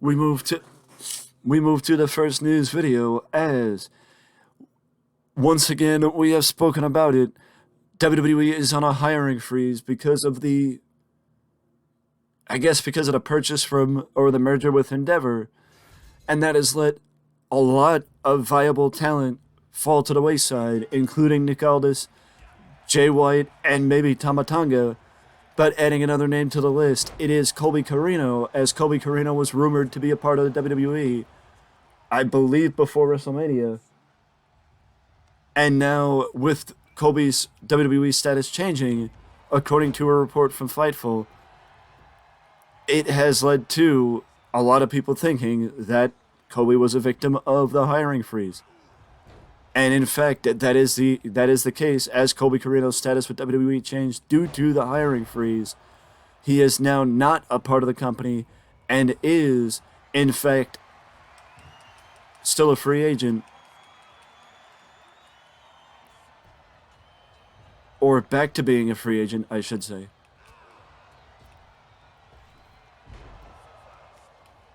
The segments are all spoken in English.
we move to the first news video as once again we have spoken about it. WWE is on a hiring freeze because of the purchase from or the merger with Endeavor, and that has let a lot of viable talent fall to the wayside, including Nick Aldis, Jay White, and maybe Tamatanga. But adding another name to the list, it is Colby Corino, as Colby Corino was rumored to be a part of the WWE, I believe before WrestleMania. And now, with Colby's WWE status changing, according to a report from Fightful, it has led to a lot of people thinking that Colby was a victim of the hiring freeze. And in fact, that is the case, as Colby Corino's status with WWE changed due to the hiring freeze. He is now not a part of the company and is, in fact, still a free agent. Or back to being a free agent, I should say.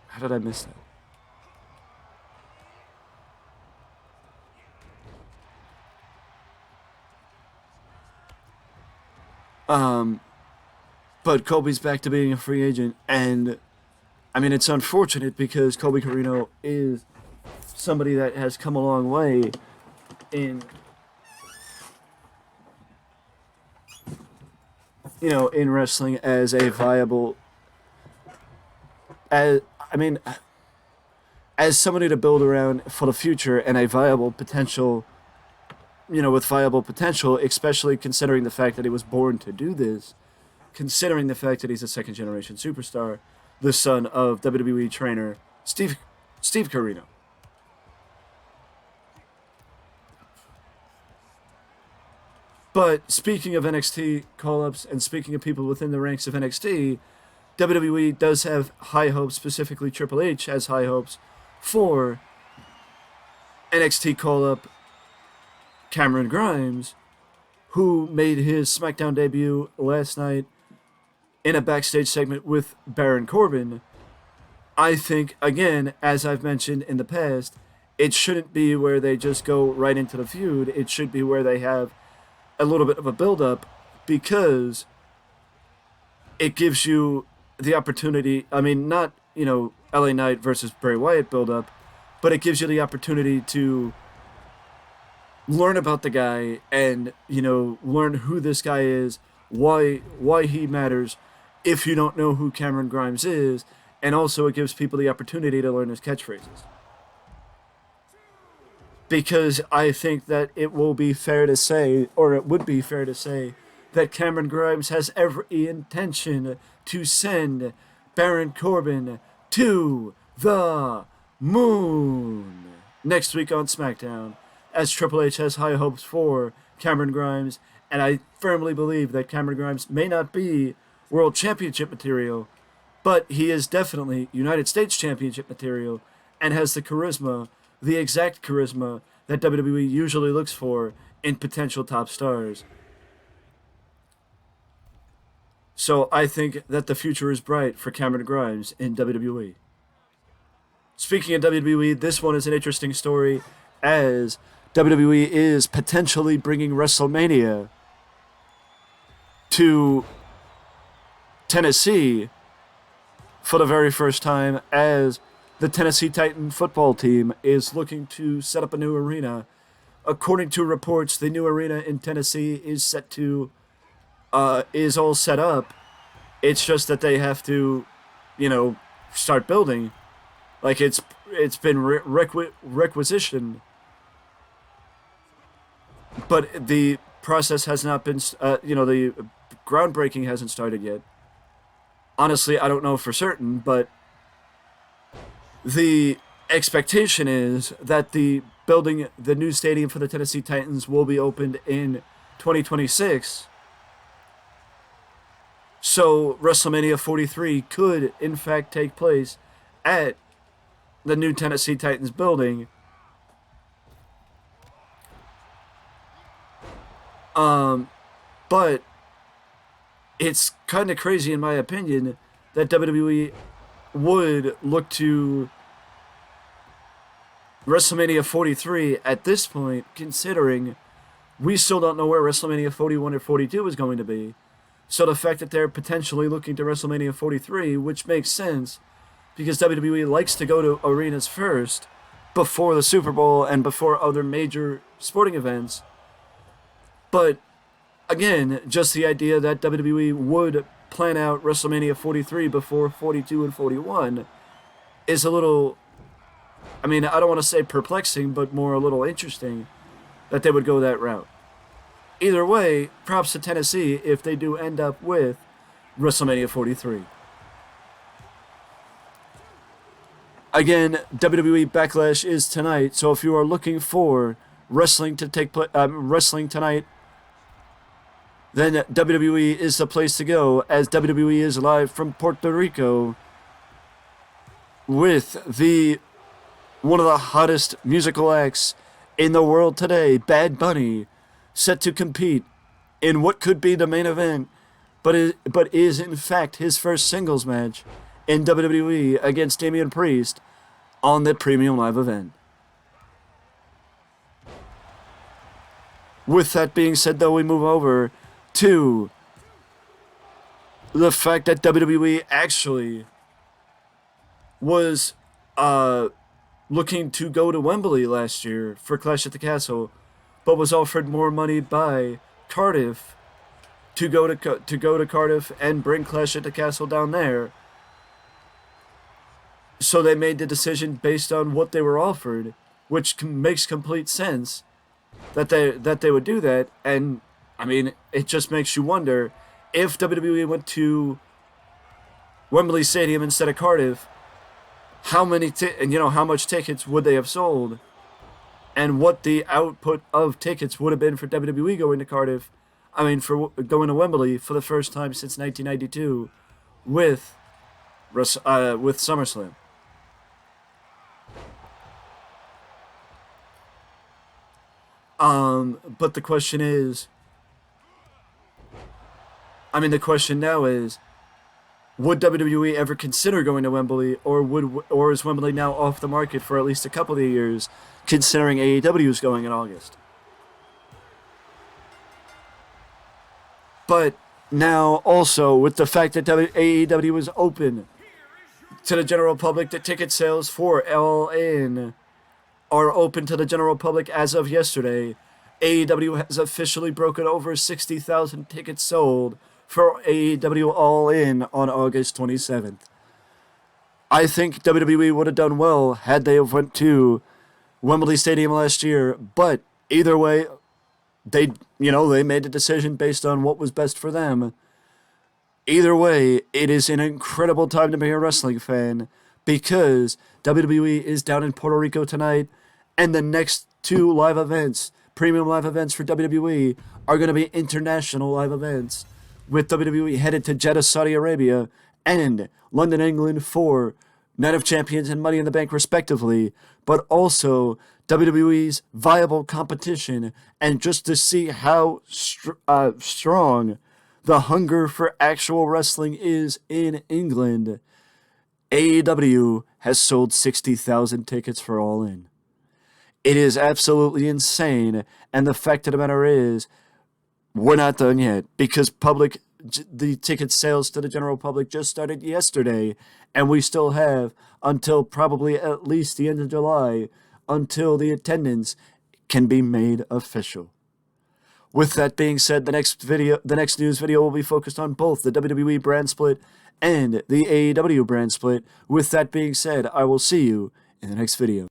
How did I miss that? But Colby's back to being a free agent, and I mean, it's unfortunate because Colby Corino is somebody that has come a long way in, in wrestling as a viable, as somebody to build around for the future and a viable potential, with viable potential, especially considering the fact that he was born to do this, considering the fact that he's a second-generation superstar, the son of WWE trainer Steve Corino. But speaking of NXT call-ups and speaking of people within the ranks of NXT, WWE does have high hopes, specifically Triple H has high hopes for NXT call-up Cameron Grimes, who made his SmackDown debut last night in a backstage segment with Baron Corbin. I think, again, as I've mentioned in the past, it shouldn't be where they just go right into the feud. It should be where they have a little bit of a build-up, because it gives you the opportunity, not, LA Knight versus Bray Wyatt build-up, but it gives you the opportunity to learn about the guy and, learn who this guy is, why he matters if you don't know who Cameron Grimes is, and also it gives people the opportunity to learn his catchphrases. Because I think that it would be fair to say that Cameron Grimes has every intention to send Baron Corbin to the moon next week on SmackDown, as Triple H has high hopes for Cameron Grimes, and I firmly believe that Cameron Grimes may not be World Championship material, but he is definitely United States Championship material and has the exact charisma that WWE usually looks for in potential top stars. So I think that the future is bright for Cameron Grimes in WWE. Speaking of WWE, this one is an interesting story, as WWE is potentially bringing WrestleMania to Tennessee for the very first time, as the Tennessee Titan football team is looking to set up a new arena. According to reports, the new arena in Tennessee is all set up. It's just that they have to, start building. Like, it's been requisitioned, but the process has not been, the groundbreaking hasn't started yet. Honestly, I don't know for certain, but the expectation is that the new stadium for the Tennessee Titans will be opened in 2026. So WrestleMania 43 could, in fact, take place at the new Tennessee Titans building. But it's kind of crazy, in my opinion, that WWE would look to WrestleMania 43 at this point, considering we still don't know where WrestleMania 41 or 42 is going to be. So the fact that they're potentially looking to WrestleMania 43, which makes sense, because WWE likes to go to arenas first, before the Super Bowl and before other major sporting events. But again, just the idea that WWE would plan out WrestleMania 43 before 42 and 41 is a little, I mean, I don't want to say perplexing, but more a little interesting that they would go that route. Either way, props to Tennessee if they do end up with WrestleMania 43. Again, WWE Backlash is tonight, so if you are looking for wrestling to take wrestling tonight, then WWE is the place to go, as WWE is live from Puerto Rico with one of the hottest musical acts in the world today, Bad Bunny, set to compete in what could be the main event, but is in fact his first singles match in WWE against Damian Priest on the Premium Live event. With that being said, though, we move over to the fact that WWE actually was looking to go to Wembley last year for Clash at the Castle, but was offered more money by Cardiff to go to Cardiff and bring Clash at the Castle down there. So they made the decision based on what they were offered, which makes complete sense that they would do that. And I mean, it just makes you wonder if WWE went to Wembley Stadium instead of Cardiff, how much tickets would they have sold, and what the output of tickets would have been for WWE going to Cardiff. I mean, for going to Wembley for the first time since 1992 with SummerSlam. But the question now is, would WWE ever consider going to Wembley, or is Wembley now off the market for at least a couple of years, considering AEW is going in August? But now also, with the fact that AEW was open to the general public, the ticket sales for All In are open to the general public as of yesterday. AEW has officially broken over 60,000 tickets sold for AEW All In on August 27th. I think WWE would have done well had they have went to Wembley Stadium last year, but either way, they made the decision based on what was best for them. Either way, it is an incredible time to be a wrestling fan, because WWE is down in Puerto Rico tonight, and the next two live events, premium live events for WWE, are going to be international live events, with WWE headed to Jeddah, Saudi Arabia, and London, England for Night of Champions and Money in the Bank respectively, but also WWE's viable competition, and just to see how strong the hunger for actual wrestling is in England, AEW has sold 60,000 tickets for All In. It is absolutely insane, and the fact of the matter is, we're not done yet, because the ticket sales to the general public just started yesterday, and we still have until probably at least the end of July until the attendance can be made official. With that being said, the next news video will be focused on both the WWE brand split and the AEW brand split. With that being said, I will see you in the next video.